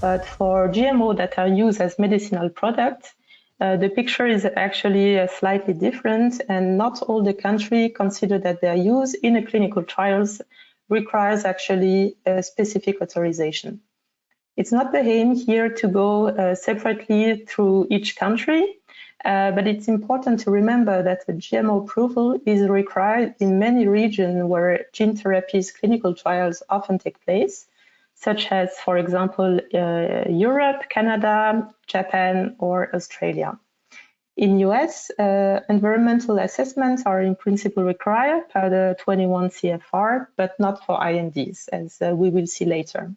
But for GMO that are used as medicinal products, the picture is actually slightly different, and not all the countries consider that their use in a clinical trials requires actually a specific authorization. It's not the aim here to go separately through each country, but it's important to remember that a GMO approval is required in many regions where gene therapies clinical trials often take place, such as, for example, Europe, Canada, Japan, or Australia. In US, environmental assessments are in principle required per the 21 CFR, but not for INDs, as we will see later.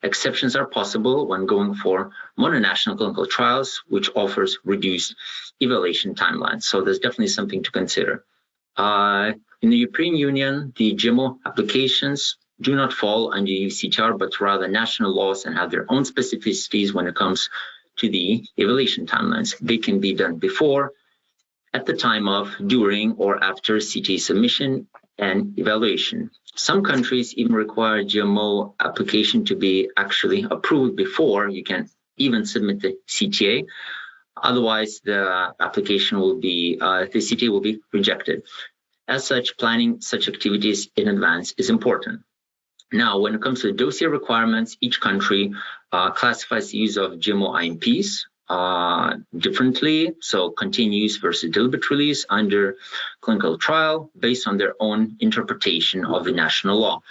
Exceptions are possible when going for mononational clinical trials, which offers reduced evaluation timelines. So there's definitely something to consider. In the European Union, the GMO applications do not fall under UCTR, but rather national laws and have their own specificities when it comes to the evaluation timelines. They can be done before, at the time of, during, or after CTA submission and evaluation. Some countries even require GMO application to be actually approved before you can even submit the CTA. Otherwise, the application will be, the CTA will be rejected. As such, planning such activities in advance is important. Now, when it comes to the dossier requirements, each country classifies the use of GMO-IMPs differently, so continuous versus deliberate release under clinical trial based on their own interpretation of the national law.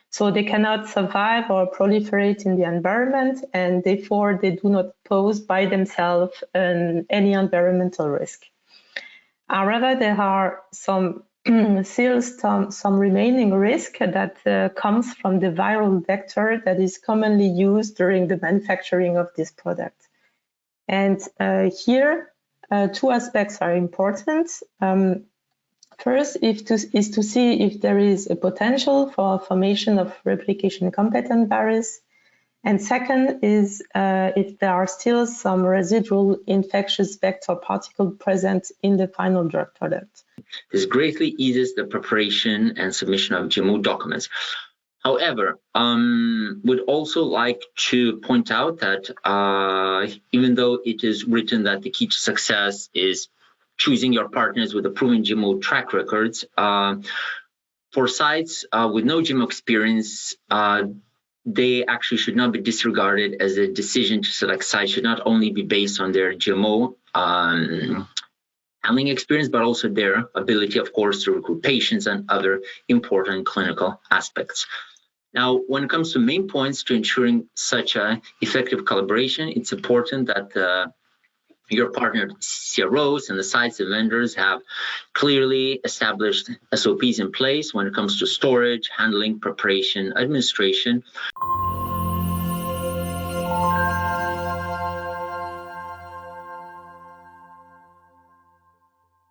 So they cannot survive or proliferate in the environment, and therefore they do not pose by themselves any environmental risk. However, there are still some remaining risk that comes from the viral vector that is commonly used during the manufacturing of this product. And here, two aspects are important. First is to see if there is a potential for formation of replication-competent virus. And second is if there are still some residual infectious vector particles present in the final drug product. This greatly eases the preparation and submission of GMO documents. However, would also like to point out that even though it is written that the key to success is choosing your partners with a proven GMO track records, for sites with no GMO experience, they actually should not be disregarded, as a decision to select sites should not only be based on their GMO handling experience, but also their ability, of course, to recruit patients and other important clinical aspects. Now, when it comes to main points to ensuring such a effective collaboration, it's important that your partner CROs and the sites and vendors have clearly established SOPs in place when it comes to storage, handling, preparation, administration.